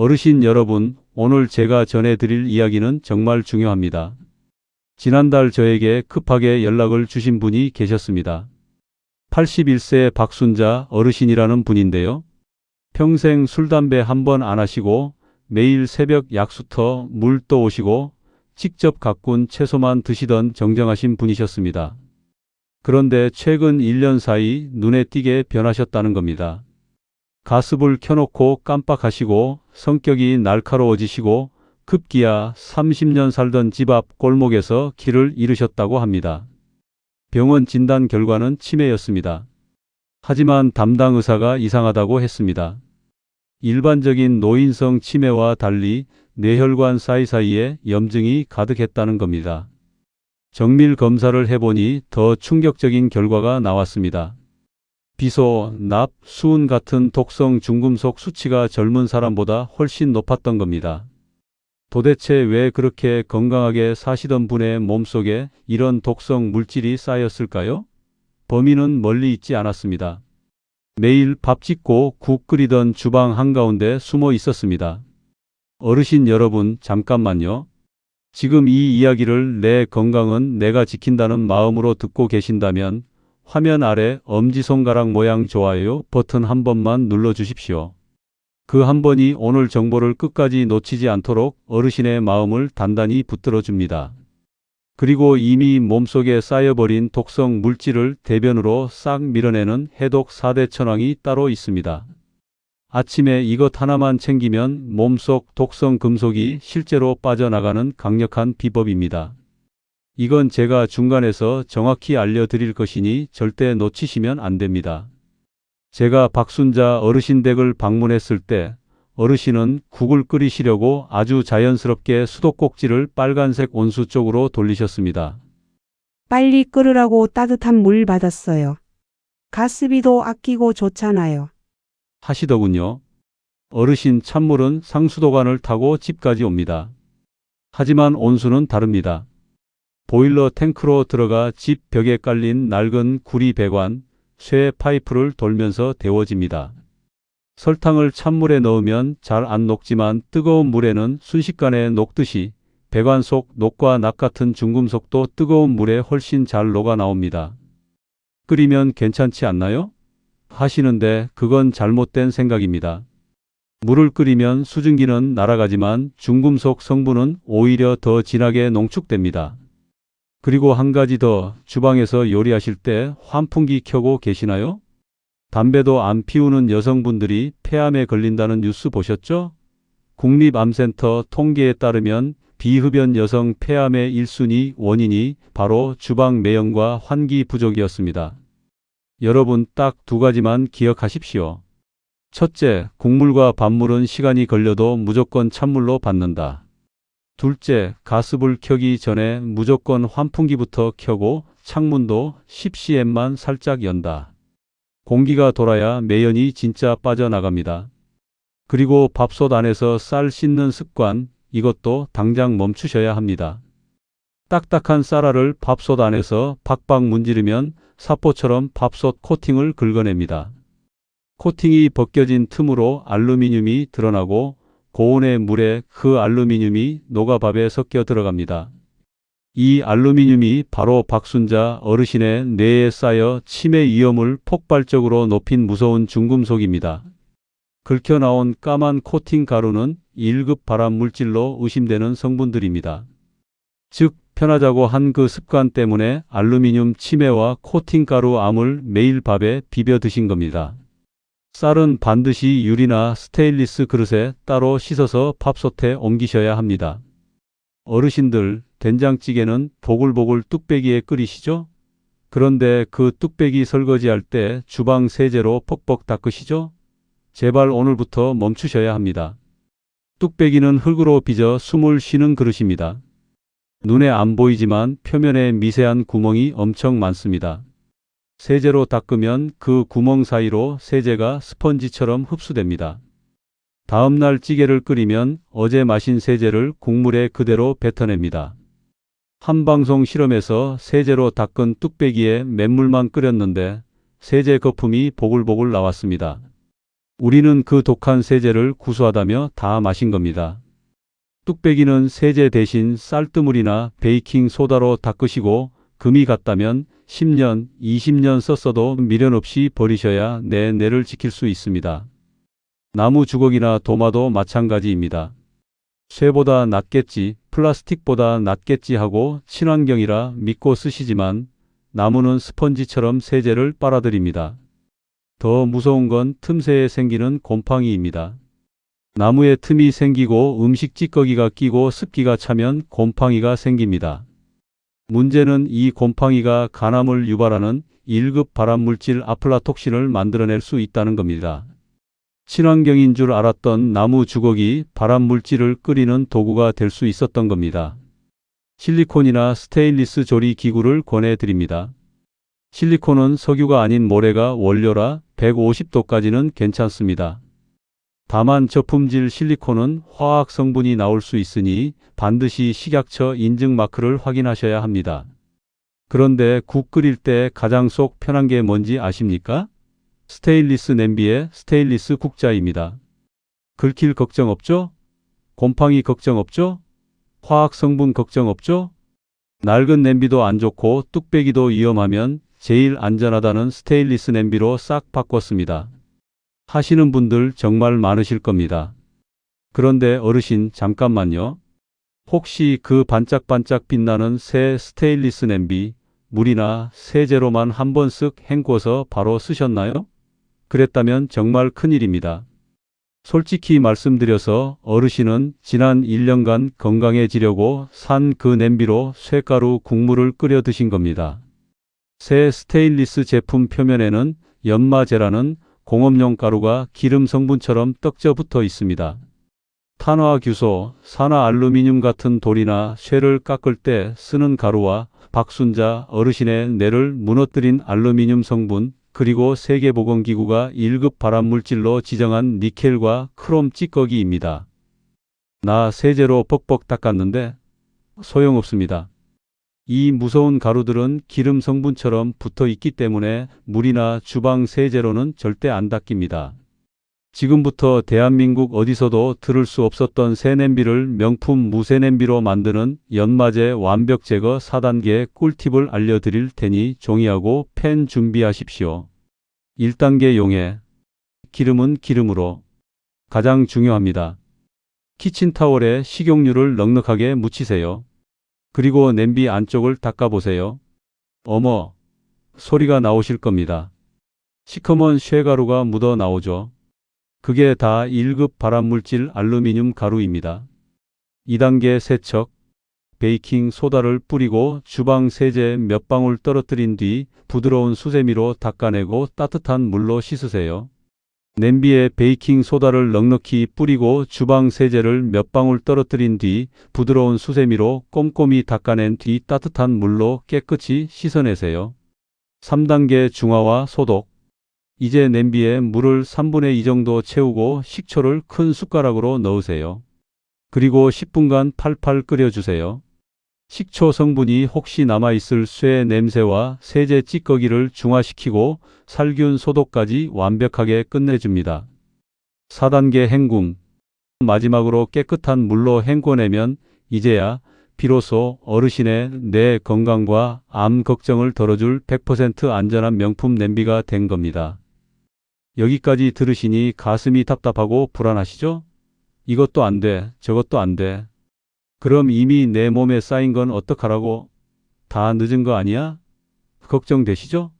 어르신 여러분, 오늘 제가 전해드릴 이야기는 정말 중요합니다. 지난달 저에게 급하게 연락을 주신 분이 계셨습니다. 81세 박순자 어르신이라는 분인데요. 평생 술, 담배 한 번 안 하시고 매일 새벽 약수터 물 떠오시고 직접 가꾼 채소만 드시던 정정하신 분이셨습니다. 그런데 최근 1년 사이 눈에 띄게 변하셨다는 겁니다. 가습을 켜놓고 깜빡하시고 성격이 날카로워지시고 급기야 30년 살던 집 앞 골목에서 길을 잃으셨다고 합니다. 병원 진단 결과는 치매였습니다. 하지만 담당 의사가 이상하다고 했습니다. 일반적인 노인성 치매와 달리 뇌혈관 사이사이에 염증이 가득했다는 겁니다. 정밀 검사를 해보니 더 충격적인 결과가 나왔습니다. 비소, 납, 수은 같은 독성 중금속 수치가 젊은 사람보다 훨씬 높았던 겁니다. 도대체 왜 그렇게 건강하게 사시던 분의 몸속에 이런 독성 물질이 쌓였을까요? 범인은 멀리 있지 않았습니다. 매일 밥 짓고 국 끓이던 주방 한가운데 숨어 있었습니다. 어르신 여러분, 잠깐만요. 지금 이 이야기를 내 건강은 내가 지킨다는 마음으로 듣고 계신다면 화면 아래 엄지손가락 모양 좋아요 버튼 한 번만 눌러주십시오. 그 한 번이 오늘 정보를 끝까지 놓치지 않도록 어르신의 마음을 단단히 붙들어 줍니다. 그리고 이미 몸속에 쌓여버린 독성 물질을 대변으로 싹 밀어내는 해독 4대 천왕이 따로 있습니다. 아침에 이것 하나만 챙기면 몸속 독성 금속이 실제로 빠져나가는 강력한 비법입니다. 이건 제가 중간에서 정확히 알려드릴 것이니 절대 놓치시면 안 됩니다. 제가 박순자 어르신 댁을 방문했을 때 어르신은 국을 끓이시려고 아주 자연스럽게 수도꼭지를 빨간색 온수 쪽으로 돌리셨습니다. 빨리 끓으라고 따뜻한 물 받았어요. 가스비도 아끼고 좋잖아요. 하시더군요. 어르신 찬물은 상수도관을 타고 집까지 옵니다. 하지만 온수는 다릅니다. 보일러 탱크로 들어가 집 벽에 깔린 낡은 구리 배관, 쇠 파이프를 돌면서 데워집니다. 설탕을 찬물에 넣으면 잘 안 녹지만 뜨거운 물에는 순식간에 녹듯이 배관 속 녹과 낙 같은 중금속도 뜨거운 물에 훨씬 잘 녹아 나옵니다. 끓이면 괜찮지 않나요? 하시는데 그건 잘못된 생각입니다. 물을 끓이면 수증기는 날아가지만 중금속 성분은 오히려 더 진하게 농축됩니다. 그리고 한 가지 더, 주방에서 요리하실 때 환풍기 켜고 계시나요? 담배도 안 피우는 여성분들이 폐암에 걸린다는 뉴스 보셨죠? 국립암센터 통계에 따르면 비흡연 여성 폐암의 1순위 원인이 바로 주방 매연과 환기 부족이었습니다. 여러분 딱 두 가지만 기억하십시오. 첫째, 국물과 밥물은 시간이 걸려도 무조건 찬물로 받는다. 둘째, 가스불 켜기 전에 무조건 환풍기부터 켜고 창문도 10cm만 살짝 연다. 공기가 돌아야 매연이 진짜 빠져나갑니다. 그리고 밥솥 안에서 쌀 씻는 습관, 이것도 당장 멈추셔야 합니다. 딱딱한 쌀알을 밥솥 안에서 박박 문지르면 사포처럼 밥솥 코팅을 긁어냅니다. 코팅이 벗겨진 틈으로 알루미늄이 드러나고 고온의 물에 그 알루미늄이 녹아 밥에 섞여 들어갑니다. 이 알루미늄이 바로 박순자 어르신의 뇌에 쌓여 치매 위험을 폭발적으로 높인 무서운 중금속입니다. 긁혀 나온 까만 코팅 가루는 1급 발암 물질로 의심되는 성분들입니다. 즉 편하자고 한 그 습관 때문에 알루미늄 치매와 코팅 가루 암을 매일 밥에 비벼 드신 겁니다. 쌀은 반드시 유리나 스테인리스 그릇에 따로 씻어서 밥솥에 옮기셔야 합니다. 어르신들, 된장찌개는 보글보글 뚝배기에 끓이시죠? 그런데 그 뚝배기 설거지할 때 주방 세제로 퍽퍽 닦으시죠? 제발 오늘부터 멈추셔야 합니다. 뚝배기는 흙으로 빚어 숨을 쉬는 그릇입니다. 눈에 안 보이지만 표면에 미세한 구멍이 엄청 많습니다. 세제로 닦으면 그 구멍 사이로 세제가 스펀지처럼 흡수됩니다. 다음날 찌개를 끓이면 어제 마신 세제를 국물에 그대로 뱉어냅니다. 한방송 실험에서 세제로 닦은 뚝배기에 맹물만 끓였는데 세제 거품이 보글보글 나왔습니다. 우리는 그 독한 세제를 구수하다며 다 마신 겁니다. 뚝배기는 세제 대신 쌀뜨물이나 베이킹 소다로 닦으시고 금이 갔다면 10년, 20년 썼어도 미련 없이 버리셔야 내 뇌를 지킬 수 있습니다. 나무 주걱이나 도마도 마찬가지입니다. 쇠보다 낫겠지, 플라스틱보다 낫겠지 하고 친환경이라 믿고 쓰시지만 나무는 스펀지처럼 세제를 빨아들입니다. 더 무서운 건 틈새에 생기는 곰팡이입니다. 나무에 틈이 생기고 음식 찌꺼기가 끼고 습기가 차면 곰팡이가 생깁니다. 문제는 이 곰팡이가 간암을 유발하는 1급 발암물질 아플라톡신을 만들어낼 수 있다는 겁니다. 친환경인 줄 알았던 나무 주걱이 발암물질을 끓이는 도구가 될 수 있었던 겁니다. 실리콘이나 스테인리스 조리 기구를 권해드립니다. 실리콘은 석유가 아닌 모래가 원료라 150도까지는 괜찮습니다. 다만 저품질 실리콘은 화학 성분이 나올 수 있으니 반드시 식약처 인증 마크를 확인하셔야 합니다. 그런데 국 끓일 때 가장 속 편한 게 뭔지 아십니까? 스테인리스 냄비의 스테인리스 국자입니다. 긁힐 걱정 없죠? 곰팡이 걱정 없죠? 화학 성분 걱정 없죠? 낡은 냄비도 안 좋고 뚝배기도 위험하면 제일 안전하다는 스테인리스 냄비로 싹 바꿨습니다. 하시는 분들 정말 많으실 겁니다. 그런데 어르신 잠깐만요. 혹시 그 반짝반짝 빛나는 새 스테인리스 냄비 물이나 세제로만 한 번 쓱 헹궈서 바로 쓰셨나요? 그랬다면 정말 큰일입니다. 솔직히 말씀드려서 어르신은 지난 1년간 건강해지려고 산 그 냄비로 쇠가루 국물을 끓여 드신 겁니다. 새 스테인리스 제품 표면에는 연마제라는 공업용 가루가 기름 성분처럼 떡져 붙어 있습니다. 탄화규소, 산화알루미늄 같은 돌이나 쇠를 깎을 때 쓰는 가루와 박순자 어르신의 뇌를 무너뜨린 알루미늄 성분, 그리고 세계보건기구가 1급 발암물질로 지정한 니켈과 크롬 찌꺼기입니다. 나 세제로 벅벅 닦았는데 소용없습니다. 이 무서운 가루들은 기름 성분처럼 붙어 있기 때문에 물이나 주방 세제로는 절대 안 닦입니다. 지금부터 대한민국 어디서도 들을 수 없었던 새 냄비를 명품 무쇠 냄비로 만드는 연마제 완벽 제거 4단계 꿀팁을 알려드릴 테니 종이하고 펜 준비하십시오. 1단계 용해. 기름은 기름으로. 가장 중요합니다. 키친타월에 식용유를 넉넉하게 묻히세요. 그리고 냄비 안쪽을 닦아보세요. 어머, 소리가 나오실 겁니다. 시커먼 쇠가루가 묻어 나오죠. 그게 다 1급 발암물질 알루미늄 가루입니다. 2단계 세척. 베이킹 소다를 뿌리고 주방 세제 몇 방울 떨어뜨린 뒤 부드러운 수세미로 닦아내고 따뜻한 물로 씻으세요. 냄비에 베이킹 소다를 넉넉히 뿌리고 주방 세제를 몇 방울 떨어뜨린 뒤 부드러운 수세미로 꼼꼼히 닦아낸 뒤 따뜻한 물로 깨끗이 씻어내세요. 3단계 중화와 소독. 이제 냄비에 물을 3분의 2 정도 채우고 식초를 큰 숟가락으로 넣으세요. 그리고 10분간 팔팔 끓여주세요. 식초 성분이 혹시 남아있을 쇠 냄새와 세제 찌꺼기를 중화시키고 살균 소독까지 완벽하게 끝내줍니다. 4단계 헹굼. 마지막으로 깨끗한 물로 헹궈내면 이제야 비로소 어르신의 뇌 건강과 암 걱정을 덜어줄 100% 안전한 명품 냄비가 된 겁니다. 여기까지 들으시니 가슴이 답답하고 불안하시죠? 이것도 안 돼, 저것도 안 돼. 그럼 이미 내 몸에 쌓인 건 어떡하라고? 다 늦은 거 아니야? 걱정되시죠?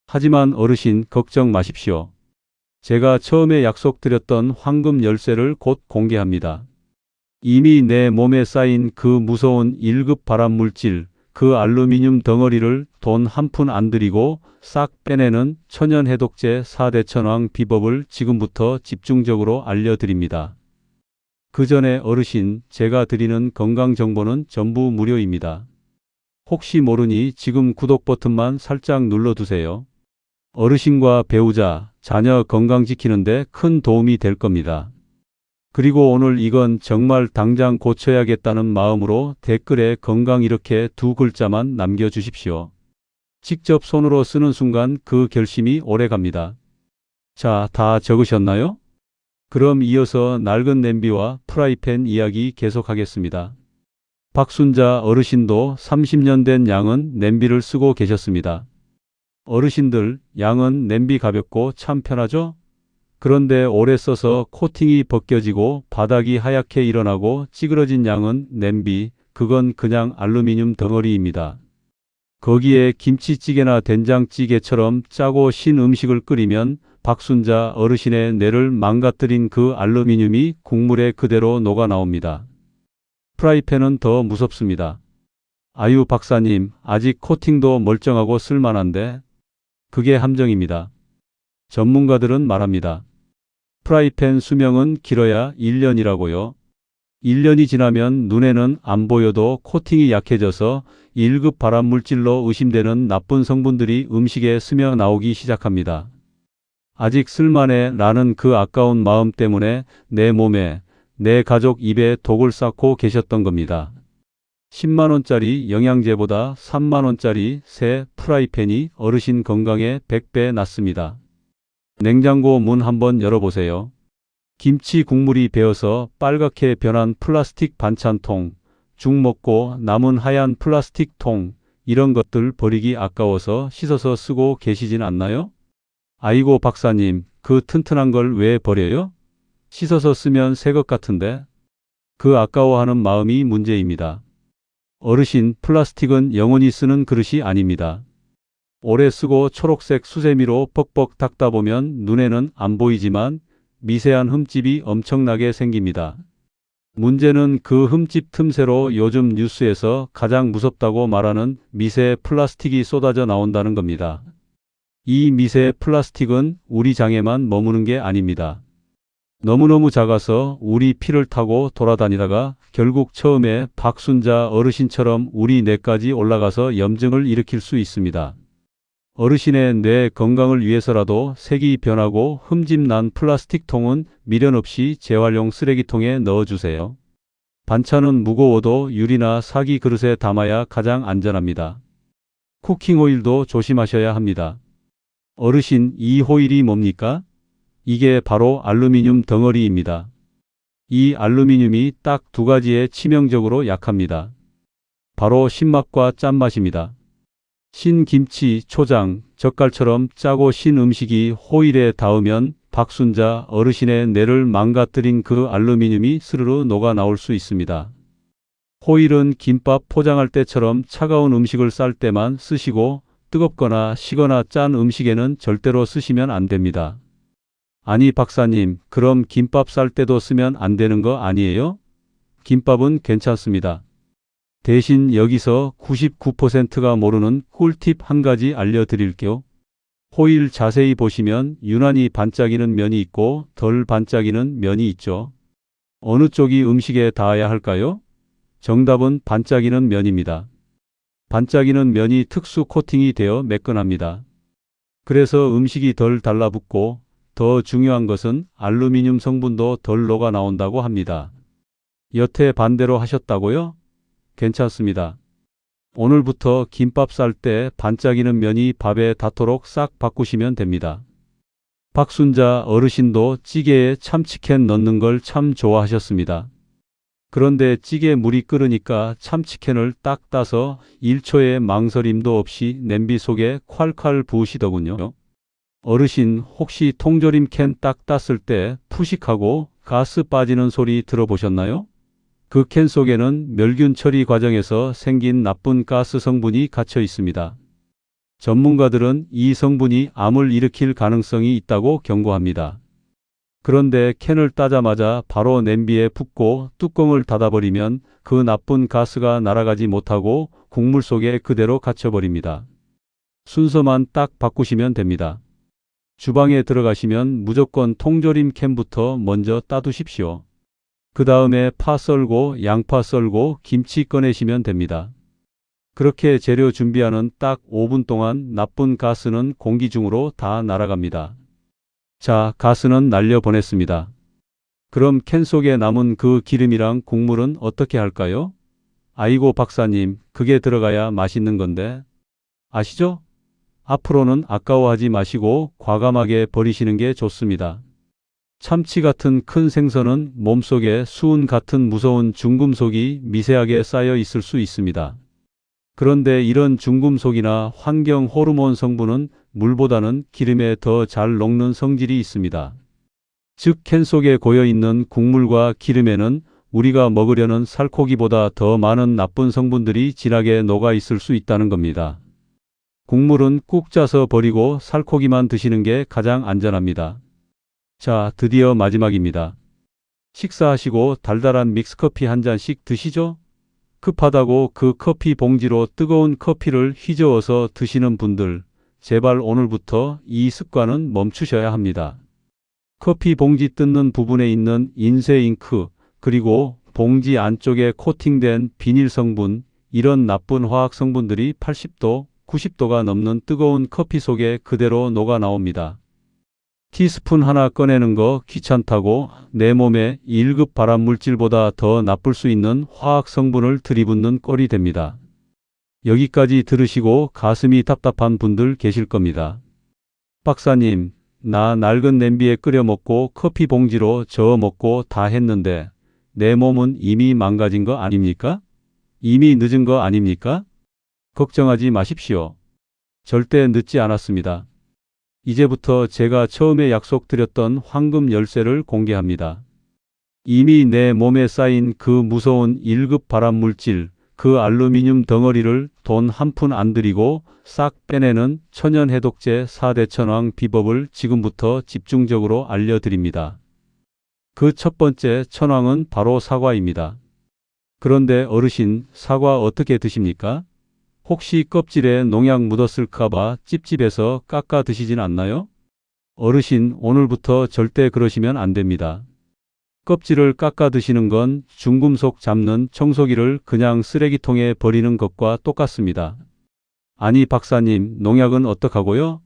하지만 어르신 걱정 마십시오. 제가 처음에 약속드렸던 황금 열쇠를 곧 공개합니다. 이미 내 몸에 쌓인 그 무서운 1급 발암물질, 그 알루미늄 덩어리를 돈 한 푼 안 들이고 싹 빼내는 천연 해독제 4대 천왕 비법을 지금부터 집중적으로 알려드립니다. 그 전에 어르신, 제가 드리는 건강 정보는 전부 무료입니다. 혹시 모르니 지금 구독 버튼만 살짝 눌러두세요. 어르신과 배우자, 자녀 건강 지키는데 큰 도움이 될 겁니다. 그리고 오늘 이건 정말 당장 고쳐야겠다는 마음으로 댓글에 건강 이렇게 2글자만 남겨주십시오. 직접 손으로 쓰는 순간 그 결심이 오래 갑니다. 자, 다 적으셨나요? 그럼 이어서 낡은 냄비와 프라이팬 이야기 계속하겠습니다. 박순자 어르신도 30년 된 양은 냄비를 쓰고 계셨습니다. 어르신들, 양은 냄비 가볍고 참 편하죠? 그런데 오래 써서 코팅이 벗겨지고 바닥이 하얗게 일어나고 찌그러진 양은 냄비, 그건 그냥 알루미늄 덩어리입니다. 거기에 김치찌개나 된장찌개처럼 짜고 신 음식을 끓이면 박순자 어르신의 뇌를 망가뜨린 그 알루미늄이 국물에 그대로 녹아 나옵니다. 프라이팬은 더 무섭습니다. 아유 박사님, 아직 코팅도 멀쩡하고 쓸만한데? 그게 함정입니다. 전문가들은 말합니다. 프라이팬 수명은 길어야 1년이라고요. 1년이 지나면 눈에는 안 보여도 코팅이 약해져서 1급 발암물질로 의심되는 나쁜 성분들이 음식에 스며 나오기 시작합니다. 아직 쓸만해 라는 그 아까운 마음 때문에 내 몸에, 내 가족 입에 독을 쌓고 계셨던 겁니다. 10만원짜리 영양제보다 3만원짜리 새 프라이팬이 어르신 건강에 100배 낫습니다. 냉장고 문 한번 열어보세요. 김치 국물이 배어서 빨갛게 변한 플라스틱 반찬통, 죽 먹고 남은 하얀 플라스틱 통, 이런 것들 버리기 아까워서 씻어서 쓰고 계시진 않나요? 아이고 박사님, 그 튼튼한 걸 왜 버려요? 씻어서 쓰면 새 것 같은데? 그 아까워하는 마음이 문제입니다. 어르신, 플라스틱은 영원히 쓰는 그릇이 아닙니다. 오래 쓰고 초록색 수세미로 벅벅 닦다 보면 눈에는 안 보이지만 미세한 흠집이 엄청나게 생깁니다. 문제는 그 흠집 틈새로 요즘 뉴스에서 가장 무섭다고 말하는 미세 플라스틱이 쏟아져 나온다는 겁니다. 이 미세 플라스틱은 우리 장에만 머무는 게 아닙니다. 너무너무 작아서 우리 피를 타고 돌아다니다가 결국 처음에 박순자 어르신처럼 우리 뇌까지 올라가서 염증을 일으킬 수 있습니다. 어르신의 뇌 건강을 위해서라도 색이 변하고 흠집 난 플라스틱 통은 미련 없이 재활용 쓰레기통에 넣어주세요. 반찬은 무거워도 유리나 사기 그릇에 담아야 가장 안전합니다. 쿠킹 오일도 조심하셔야 합니다. 어르신, 이 호일이 뭡니까? 이게 바로 알루미늄 덩어리입니다. 이 알루미늄이 딱 두 가지에 치명적으로 약합니다. 바로 신맛과 짠맛입니다. 신 김치, 초장, 젓갈처럼 짜고 신 음식이 호일에 닿으면 박순자 어르신의 뇌를 망가뜨린 그 알루미늄이 스르르 녹아 나올 수 있습니다. 호일은 김밥 포장할 때처럼 차가운 음식을 쌀 때만 쓰시고 뜨겁거나 시거나 짠 음식에는 절대로 쓰시면 안 됩니다. 아니 박사님, 그럼 김밥 쌀 때도 쓰면 안 되는 거 아니에요? 김밥은 괜찮습니다. 대신 여기서 99%가 모르는 꿀팁 한 가지 알려드릴게요. 호일 자세히 보시면 유난히 반짝이는 면이 있고 덜 반짝이는 면이 있죠. 어느 쪽이 음식에 닿아야 할까요? 정답은 반짝이는 면입니다. 반짝이는 면이 특수 코팅이 되어 매끈합니다. 그래서 음식이 덜 달라붙고 더 중요한 것은 알루미늄 성분도 덜 녹아 나온다고 합니다. 여태 반대로 하셨다고요? 괜찮습니다. 오늘부터 김밥 쌀 때 반짝이는 면이 밥에 닿도록 싹 바꾸시면 됩니다. 박순자 어르신도 찌개에 참치캔 넣는 걸 참 좋아하셨습니다. 그런데 찌개 물이 끓으니까 참치캔을 딱 따서 1초의 망설임도 없이 냄비 속에 콸콸 부으시더군요. 어르신, 혹시 통조림 캔 딱 땄을 때 푸식하고 가스 빠지는 소리 들어보셨나요? 그 캔 속에는 멸균 처리 과정에서 생긴 나쁜 가스 성분이 갇혀 있습니다. 전문가들은 이 성분이 암을 일으킬 가능성이 있다고 경고합니다. 그런데 캔을 따자마자 바로 냄비에 붓고 뚜껑을 닫아버리면 그 나쁜 가스가 날아가지 못하고 국물 속에 그대로 갇혀버립니다. 순서만 딱 바꾸시면 됩니다. 주방에 들어가시면 무조건 통조림 캔부터 먼저 따두십시오. 그 다음에 파 썰고 양파 썰고 김치 꺼내시면 됩니다. 그렇게 재료 준비하는 딱 5분 동안 나쁜 가스는 공기 중으로 다 날아갑니다. 자, 가스는 날려보냈습니다. 그럼 캔 속에 남은 그 기름이랑 국물은 어떻게 할까요? 아이고 박사님, 그게 들어가야 맛있는 건데. 아시죠? 앞으로는 아까워하지 마시고 과감하게 버리시는 게 좋습니다. 참치 같은 큰 생선은 몸속에 수은 같은 무서운 중금속이 미세하게 쌓여 있을 수 있습니다. 그런데 이런 중금속이나 환경 호르몬 성분은 물보다는 기름에 더 잘 녹는 성질이 있습니다. 즉, 캔 속에 고여 있는 국물과 기름에는 우리가 먹으려는 살코기보다 더 많은 나쁜 성분들이 진하게 녹아 있을 수 있다는 겁니다. 국물은 꾹 짜서 버리고 살코기만 드시는 게 가장 안전합니다. 자, 드디어 마지막입니다. 식사하시고 달달한 믹스커피 한 잔씩 드시죠? 급하다고 그 커피 봉지로 뜨거운 커피를 휘저어서 드시는 분들, 제발 오늘부터 이 습관은 멈추셔야 합니다. 커피 봉지 뜯는 부분에 있는 인쇄 잉크, 그리고 봉지 안쪽에 코팅된 비닐 성분, 이런 나쁜 화학 성분들이 80도, 90도가 넘는 뜨거운 커피 속에 그대로 녹아 나옵니다. 티스푼 하나 꺼내는 거 귀찮다고 내 몸에 1급 발암 물질보다 더 나쁠 수 있는 화학 성분을 들이붓는 꼴이 됩니다. 여기까지 들으시고 가슴이 답답한 분들 계실 겁니다. 박사님, 나 낡은 냄비에 끓여 먹고 커피 봉지로 저어 먹고 다 했는데 내 몸은 이미 망가진 거 아닙니까? 이미 늦은 거 아닙니까? 걱정하지 마십시오. 절대 늦지 않았습니다. 이제부터 제가 처음에 약속드렸던 황금 열쇠를 공개합니다. 이미 내 몸에 쌓인 그 무서운 1급 발암물질, 그 알루미늄 덩어리를 돈 한 푼 안 들이고 싹 빼내는 천연 해독제 4대 천왕 비법을 지금부터 집중적으로 알려드립니다. 그 첫 번째 천왕은 바로 사과입니다. 그런데 어르신, 사과 어떻게 드십니까? 혹시 껍질에 농약 묻었을까봐 찝찝해서 깎아 드시진 않나요? 어르신, 오늘부터 절대 그러시면 안 됩니다. 껍질을 깎아 드시는 건 중금속 잡는 청소기를 그냥 쓰레기통에 버리는 것과 똑같습니다. 아니 박사님, 농약은 어떡하고요?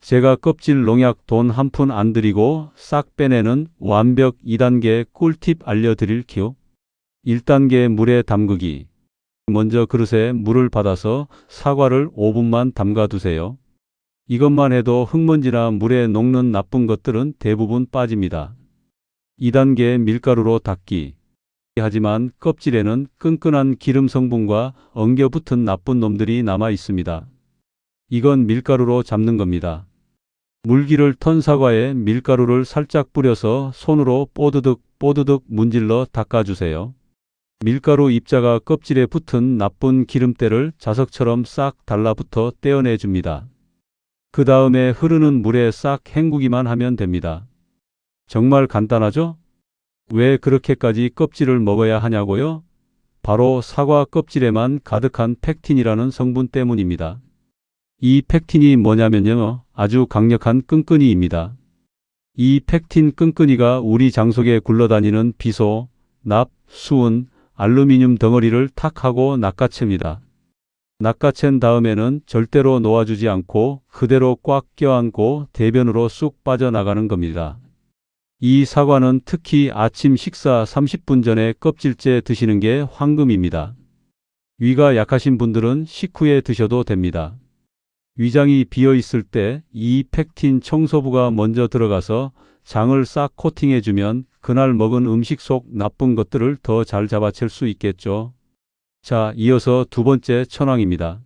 제가 껍질 농약 돈 한 푼 안 들이고 싹 빼내는 완벽 2단계 꿀팁 알려드릴게요. 1단계 물에 담그기. 먼저 그릇에 물을 받아서 사과를 5분만 담가 두세요. 이것만 해도 흙먼지나 물에 녹는 나쁜 것들은 대부분 빠집니다. 2단계 밀가루로 닦기. 하지만 껍질에는 끈끈한 기름 성분과 엉겨붙은 나쁜 놈들이 남아 있습니다. 이건 밀가루로 잡는 겁니다. 물기를 턴 사과에 밀가루를 살짝 뿌려서 손으로 뽀드득 뽀드득 문질러 닦아주세요. 밀가루 입자가 껍질에 붙은 나쁜 기름때를 자석처럼 싹 달라붙어 떼어내줍니다. 그 다음에 흐르는 물에 싹 헹구기만 하면 됩니다. 정말 간단하죠? 왜 그렇게까지 껍질을 먹어야 하냐고요? 바로 사과 껍질에만 가득한 펙틴이라는 성분 때문입니다. 이 펙틴이 뭐냐면요, 아주 강력한 끈끈이입니다. 이 펙틴 끈끈이가 우리 장 속에 굴러다니는 비소, 납, 수은, 알루미늄 덩어리를 탁 하고 낚아챕니다. 낚아챈 다음에는 절대로 놓아주지 않고 그대로 꽉 껴안고 대변으로 쑥 빠져나가는 겁니다. 이 사과는 특히 아침 식사 30분 전에 껍질째 드시는 게 황금입니다. 위가 약하신 분들은 식후에 드셔도 됩니다. 위장이 비어 있을 때 이 펙틴 청소부가 먼저 들어가서 장을 싹 코팅해주면 그날 먹은 음식 속 나쁜 것들을 더 잘 잡아챌 수 있겠죠. 자, 이어서 두 번째 천왕입니다.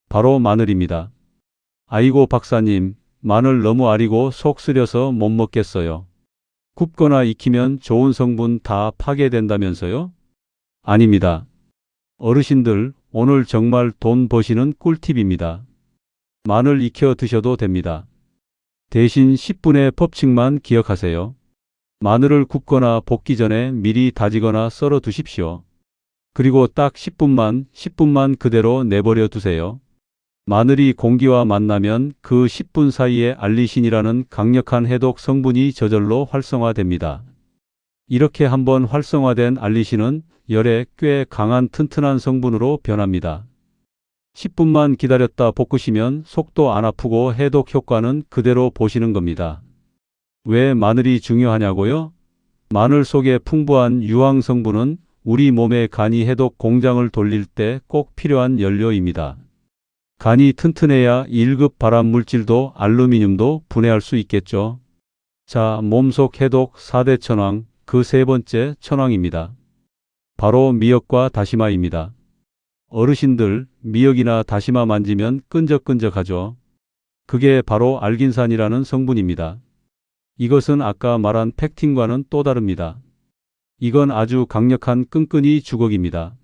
바로 마늘입니다. 아이고 박사님, 마늘 너무 아리고 속 쓰려서 못 먹겠어요. 굽거나 익히면 좋은 성분 다 파괴된다면서요? 아닙니다. 어르신들, 오늘 정말 돈 버시는 꿀팁입니다. 마늘 익혀 드셔도 됩니다. 대신 10분의 법칙만 기억하세요. 마늘을 굽거나 볶기 전에 미리 다지거나 썰어 두십시오. 그리고 딱 10분만 그대로 내버려 두세요. 마늘이 공기와 만나면 그 10분 사이에 알리신이라는 강력한 해독 성분이 저절로 활성화됩니다. 이렇게 한번 활성화된 알리신은 열에 꽤 강한 튼튼한 성분으로 변합니다. 10분만 기다렸다 볶으시면 속도 안 아프고 해독 효과는 그대로 보시는 겁니다. 왜 마늘이 중요하냐고요? 마늘 속의 풍부한 유황 성분은 우리 몸의 간이 해독 공장을 돌릴 때 꼭 필요한 연료입니다. 간이 튼튼해야 1급 발암 물질도 알루미늄도 분해할 수 있겠죠. 자, 몸속 해독 4대 천왕, 그 세 번째 천왕입니다. 바로 미역과 다시마입니다. 어르신들, 미역이나 다시마 만지면 끈적끈적하죠. 그게 바로 알긴산이라는 성분입니다. 이것은 아까 말한 팩틴과는 또 다릅니다. 이건 아주 강력한 끈끈이 주걱입니다.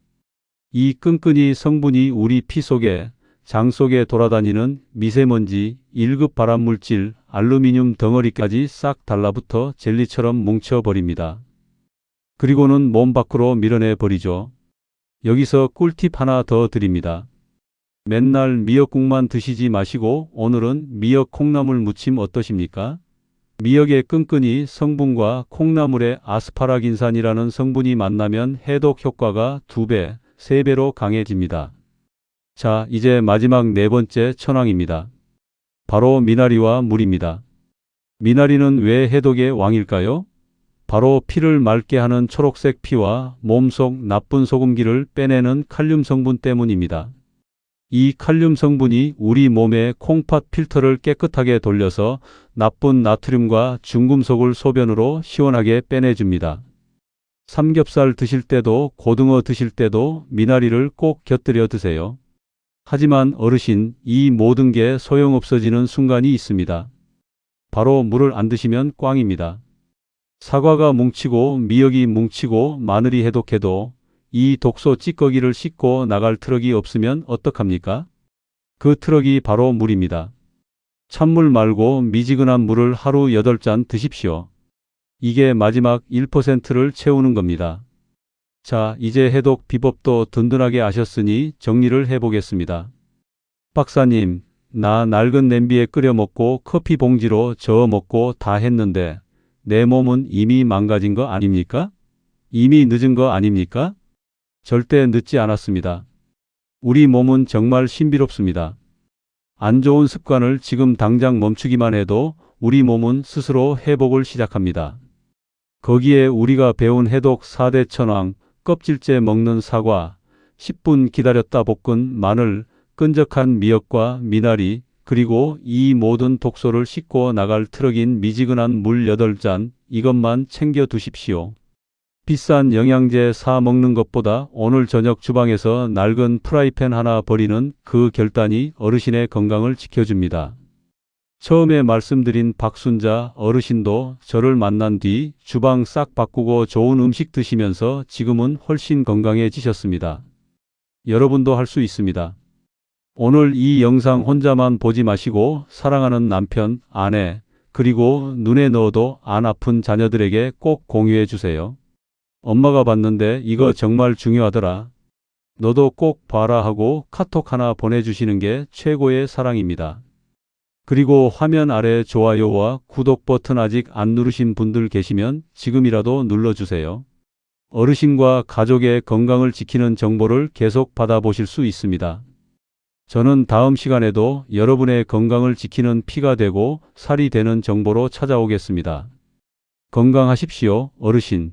이 끈끈이 성분이 우리 피 속에, 장 속에 돌아다니는 미세먼지, 1급 발암물질, 알루미늄 덩어리까지 싹 달라붙어 젤리처럼 뭉쳐버립니다. 그리고는 몸 밖으로 밀어내 버리죠. 여기서 꿀팁 하나 더 드립니다. 맨날 미역국만 드시지 마시고 오늘은 미역 콩나물 무침 어떠십니까? 미역의 끈끈이 성분과 콩나물의 아스파라긴산이라는 성분이 만나면 해독 효과가 2배, 3배로 강해집니다. 자, 이제 마지막 네 번째 천왕입니다. 바로 미나리와 물입니다. 미나리는 왜 해독의 왕일까요? 바로 피를 맑게 하는 초록색 피와 몸속 나쁜 소금기를 빼내는 칼륨 성분 때문입니다. 이 칼륨 성분이 우리 몸의 콩팥 필터를 깨끗하게 돌려서 나쁜 나트륨과 중금속을 소변으로 시원하게 빼내줍니다. 삼겹살 드실 때도 고등어 드실 때도 미나리를 꼭 곁들여 드세요. 하지만 어르신, 이 모든 게 소용없어지는 순간이 있습니다. 바로 물을 안 드시면 꽝입니다. 사과가 뭉치고 미역이 뭉치고 마늘이 해독해도 이 독소 찌꺼기를 씻고 나갈 트럭이 없으면 어떡합니까? 그 트럭이 바로 물입니다. 찬물 말고 미지근한 물을 하루 8잔 드십시오. 이게 마지막 1%를 채우는 겁니다. 자, 이제 해독 비법도 든든하게 아셨으니 정리를 해보겠습니다. 박사님, 나 낡은 냄비에 끓여 먹고 커피 봉지로 저어 먹고 다 했는데 내 몸은 이미 망가진 거 아닙니까? 이미 늦은 거 아닙니까? 절대 늦지 않았습니다. 우리 몸은 정말 신비롭습니다. 안 좋은 습관을 지금 당장 멈추기만 해도 우리 몸은 스스로 회복을 시작합니다. 거기에 우리가 배운 해독 4대 천왕, 껍질째 먹는 사과, 10분 기다렸다 볶은 마늘, 끈적한 미역과 미나리, 그리고 이 모든 독소를 씻고 나갈 트럭인 미지근한 물 8잔, 이것만 챙겨 두십시오. 비싼 영양제 사 먹는 것보다 오늘 저녁 주방에서 낡은 프라이팬 하나 버리는 그 결단이 어르신의 건강을 지켜줍니다. 처음에 말씀드린 박순자 어르신도 저를 만난 뒤 주방 싹 바꾸고 좋은 음식 드시면서 지금은 훨씬 건강해지셨습니다. 여러분도 할 수 있습니다. 오늘 이 영상 혼자만 보지 마시고 사랑하는 남편, 아내, 그리고 눈에 넣어도 안 아픈 자녀들에게 꼭 공유해 주세요. 엄마가 봤는데 이거 정말 중요하더라. 너도 꼭 봐라 하고 카톡 하나 보내주시는 게 최고의 사랑입니다. 그리고 화면 아래 좋아요와 구독 버튼 아직 안 누르신 분들 계시면 지금이라도 눌러주세요. 어르신과 가족의 건강을 지키는 정보를 계속 받아보실 수 있습니다. 저는 다음 시간에도 여러분의 건강을 지키는 피가 되고 살이 되는 정보로 찾아오겠습니다. 건강하십시오, 어르신.